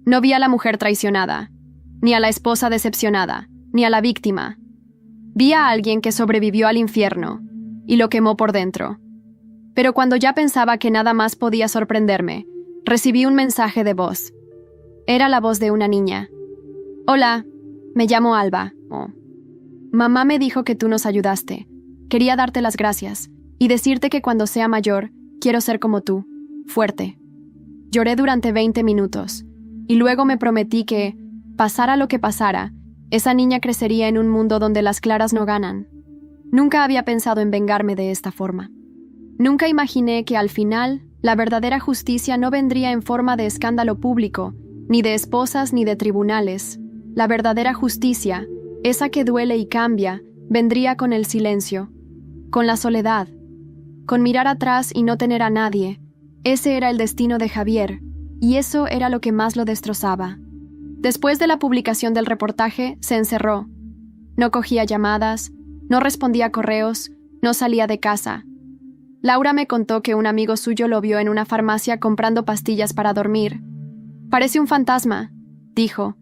No vi a la mujer traicionada, ni a la esposa decepcionada, ni a la víctima. Vi a alguien que sobrevivió al infierno y lo quemó por dentro. Pero cuando ya pensaba que nada más podía sorprenderme, recibí un mensaje de voz. Era la voz de una niña. Hola, me llamo Alba. Oh. Mamá me dijo que tú nos ayudaste. Quería darte las gracias y decirte que cuando sea mayor, quiero ser como tú, fuerte. Lloré durante 20 minutos, y luego me prometí que, pasara lo que pasara, esa niña crecería en un mundo donde las claras no ganan. Nunca había pensado en vengarme de esta forma. Nunca imaginé que al final, la verdadera justicia no vendría en forma de escándalo público, ni de esposas ni de tribunales. La verdadera justicia, esa que duele y cambia, vendría con el silencio, con la soledad, con mirar atrás y no tener a nadie. Ese era el destino de Javier, y eso era lo que más lo destrozaba. Después de la publicación del reportaje, se encerró. No cogía llamadas, no respondía correos, no salía de casa. Laura me contó que un amigo suyo lo vio en una farmacia comprando pastillas para dormir. Parece un fantasma, dijo.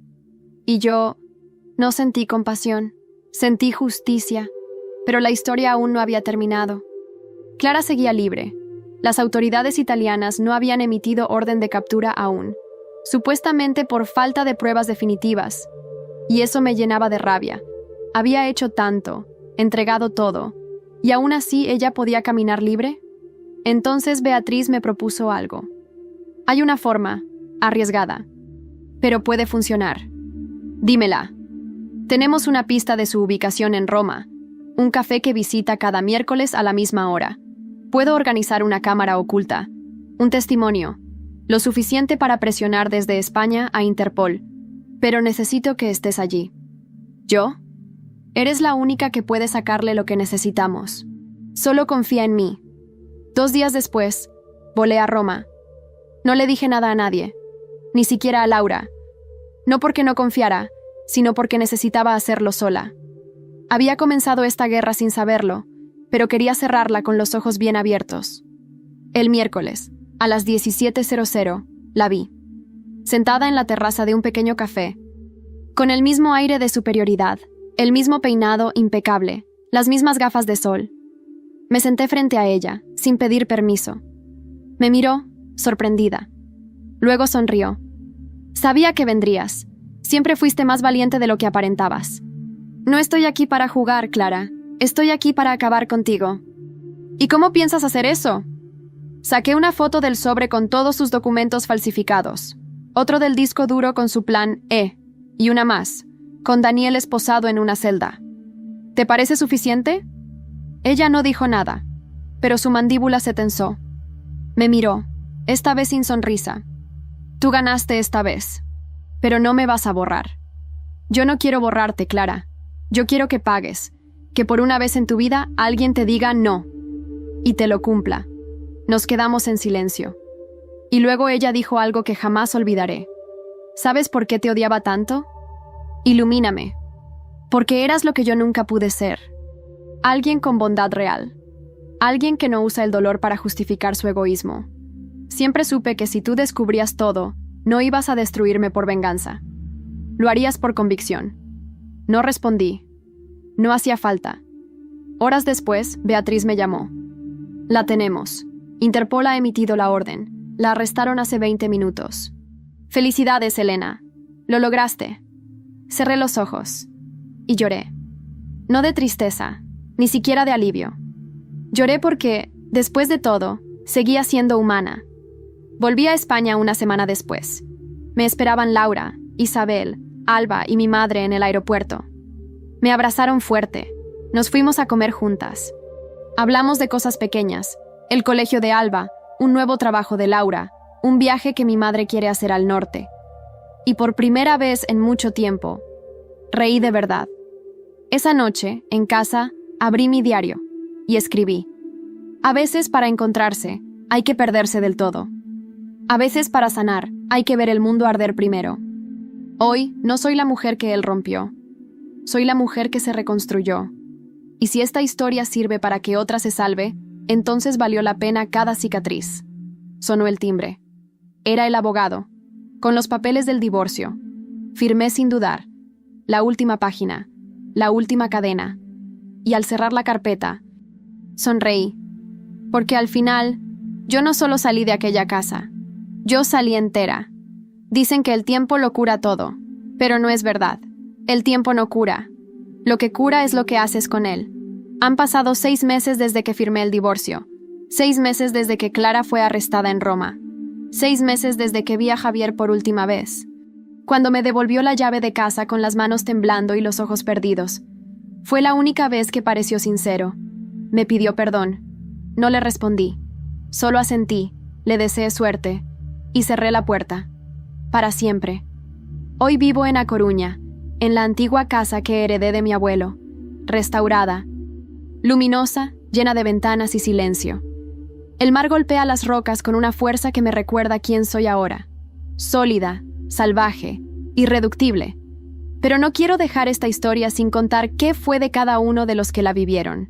Y yo no sentí compasión, sentí justicia, pero la historia aún no había terminado. Clara seguía libre. Las autoridades italianas no habían emitido orden de captura aún, supuestamente por falta de pruebas definitivas. Y eso me llenaba de rabia. Había hecho tanto, entregado todo, ¿y aún así ella podía caminar libre? Entonces Beatriz me propuso algo. Hay una forma, arriesgada, pero puede funcionar. Dímela. Tenemos una pista de su ubicación en Roma, un café que visita cada miércoles a la misma hora. Puedo organizar una cámara oculta, un testimonio, lo suficiente para presionar desde España a Interpol, pero necesito que estés allí. ¿Yo? Eres la única que puede sacarle lo que necesitamos. Solo confía en mí. 2 días después, volé a Roma. No le dije nada a nadie, ni siquiera a Laura. No porque no confiara, sino porque necesitaba hacerlo sola. Había comenzado esta guerra sin saberlo, pero quería cerrarla con los ojos bien abiertos. El miércoles, a las 17:00, la vi, sentada en la terraza de un pequeño café, con el mismo aire de superioridad, el mismo peinado impecable, las mismas gafas de sol. Me senté frente a ella, sin pedir permiso. Me miró, sorprendida. Luego sonrió. Sabía que vendrías. Siempre fuiste más valiente de lo que aparentabas. No estoy aquí para jugar, Clara. Estoy aquí para acabar contigo. ¿Y cómo piensas hacer eso? Saqué una foto del sobre con todos sus documentos falsificados, otro del disco duro con su plan E, y una más, con Daniel esposado en una celda. ¿Te parece suficiente? Ella no dijo nada, pero su mandíbula se tensó. Me miró, esta vez sin sonrisa. Tú ganaste esta vez, pero no me vas a borrar. Yo no quiero borrarte, Clara. Yo quiero que pagues, que por una vez en tu vida alguien te diga no, y te lo cumpla. Nos quedamos en silencio. Y luego ella dijo algo que jamás olvidaré. ¿Sabes por qué te odiaba tanto? Ilumíname. Porque eras lo que yo nunca pude ser. Alguien con bondad real. Alguien que no usa el dolor para justificar su egoísmo. Siempre supe que si tú descubrías todo, no ibas a destruirme por venganza. Lo harías por convicción. No respondí. No hacía falta. Horas después, Beatriz me llamó. La tenemos. Interpol ha emitido la orden. La arrestaron hace 20 minutos. Felicidades, Elena. Lo lograste. Cerré los ojos. Y lloré. No de tristeza, ni siquiera de alivio. Lloré porque, después de todo, seguía siendo humana. Volví a España una semana después. Me esperaban Laura, Isabel, Alba y mi madre en el aeropuerto. Me abrazaron fuerte. Nos fuimos a comer juntas. Hablamos de cosas pequeñas. El colegio de Alba, un nuevo trabajo de Laura, un viaje que mi madre quiere hacer al norte. Y por primera vez en mucho tiempo, reí de verdad. Esa noche, en casa, abrí mi diario y escribí. A veces para encontrarse, hay que perderse del todo. A veces para sanar, hay que ver el mundo arder primero. Hoy no soy la mujer que él rompió. Soy la mujer que se reconstruyó. Y si esta historia sirve para que otra se salve, entonces valió la pena cada cicatriz. Sonó el timbre. Era el abogado, con los papeles del divorcio. Firmé sin dudar. La última página, la última cadena. Y al cerrar la carpeta, sonreí. Porque al final, yo no solo salí de aquella casa. Yo salí entera. Dicen que el tiempo lo cura todo, pero no es verdad. El tiempo no cura. Lo que cura es lo que haces con él. Han pasado 6 meses desde que firmé el divorcio. 6 meses desde que Clara fue arrestada en Roma. 6 meses desde que vi a Javier por última vez. Cuando me devolvió la llave de casa con las manos temblando y los ojos perdidos. Fue la única vez que pareció sincero. Me pidió perdón. No le respondí. Solo asentí, le deseé suerte y cerré la puerta. Para siempre. Hoy vivo en A Coruña, en la antigua casa que heredé de mi abuelo, restaurada, luminosa, llena de ventanas y silencio. El mar golpea las rocas con una fuerza que me recuerda quién soy ahora. Sólida, salvaje, irreductible. Pero no quiero dejar esta historia sin contar qué fue de cada uno de los que la vivieron.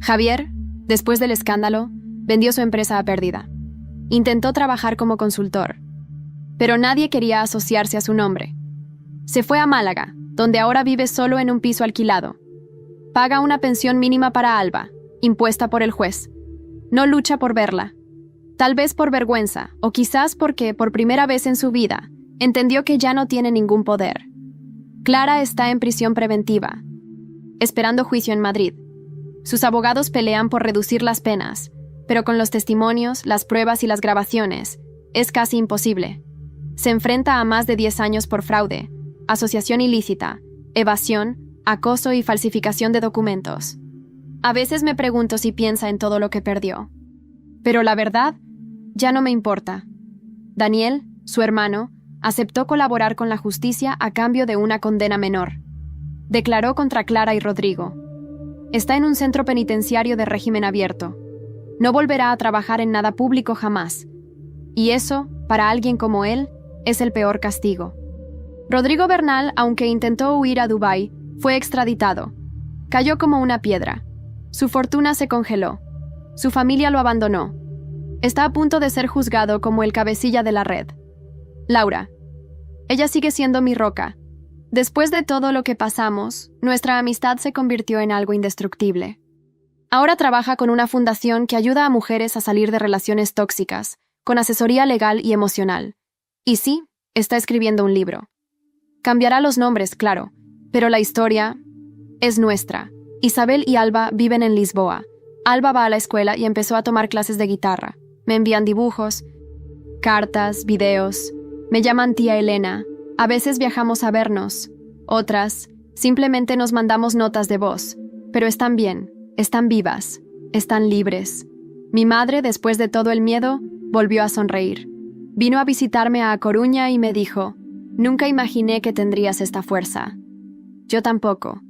Javier, después del escándalo, vendió su empresa a pérdida. Intentó trabajar como consultor, pero nadie quería asociarse a su nombre. Se fue a Málaga, donde ahora vive solo en un piso alquilado. Paga una pensión mínima para Alba, impuesta por el juez. No lucha por verla. Tal vez por vergüenza, o quizás porque, por primera vez en su vida, entendió que ya no tiene ningún poder. Clara está en prisión preventiva, esperando juicio en Madrid. Sus abogados pelean por reducir las penas, pero con los testimonios, las pruebas y las grabaciones, es casi imposible. Se enfrenta a más de 10 años por fraude, asociación ilícita, evasión, acoso y falsificación de documentos. A veces me pregunto si piensa en todo lo que perdió. Pero la verdad, ya no me importa. Daniel, su hermano, aceptó colaborar con la justicia a cambio de una condena menor. Declaró contra Clara y Rodrigo. Está en un centro penitenciario de régimen abierto. No volverá a trabajar en nada público jamás. Y eso, para alguien como él, es el peor castigo. Rodrigo Bernal, aunque intentó huir a Dubái, fue extraditado. Cayó como una piedra. Su fortuna se congeló. Su familia lo abandonó. Está a punto de ser juzgado como el cabecilla de la red. Laura. Ella sigue siendo mi roca. Después de todo lo que pasamos, nuestra amistad se convirtió en algo indestructible. Ahora trabaja con una fundación que ayuda a mujeres a salir de relaciones tóxicas, con asesoría legal y emocional. Y sí, está escribiendo un libro. Cambiará los nombres, claro, pero la historia es nuestra. Isabel y Alba viven en Lisboa. Alba va a la escuela y empezó a tomar clases de guitarra. Me envían dibujos, cartas, videos. Me llaman tía Elena. A veces viajamos a vernos. Otras, simplemente nos mandamos notas de voz. Pero están bien, están vivas, están libres. Mi madre, después de todo el miedo, volvió a sonreír. Vino a visitarme a Coruña y me dijo: «Nunca imaginé que tendrías esta fuerza». Yo tampoco.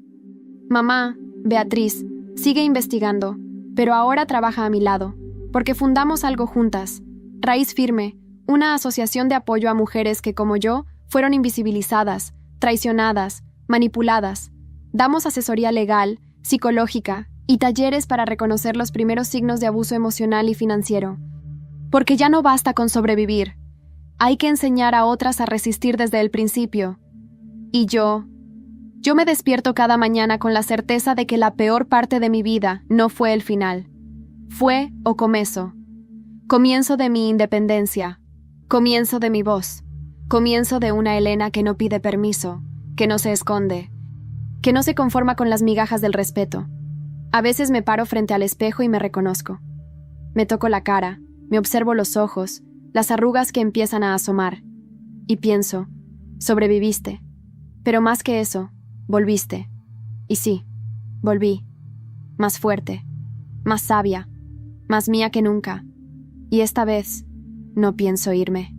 Mamá, Beatriz, sigue investigando, pero ahora trabaja a mi lado, porque fundamos algo juntas, Raíz Firme, una asociación de apoyo a mujeres que, como yo, fueron invisibilizadas, traicionadas, manipuladas. Damos asesoría legal, psicológica y talleres para reconocer los primeros signos de abuso emocional y financiero. Porque ya no basta con sobrevivir. Hay que enseñar a otras a resistir desde el principio. Y yo me despierto cada mañana con la certeza de que la peor parte de mi vida no fue el final. Fue o comienzo. Comienzo de mi independencia. Comienzo de mi voz. Comienzo de una Elena que no pide permiso, que no se esconde, que no se conforma con las migajas del respeto. A veces me paro frente al espejo y me reconozco. Me toco la cara, me observo los ojos, las arrugas que empiezan a asomar. Y pienso, sobreviviste. Pero más que eso, volviste. Y sí, volví. Más fuerte, más sabia, más mía que nunca. Y esta vez, no pienso irme.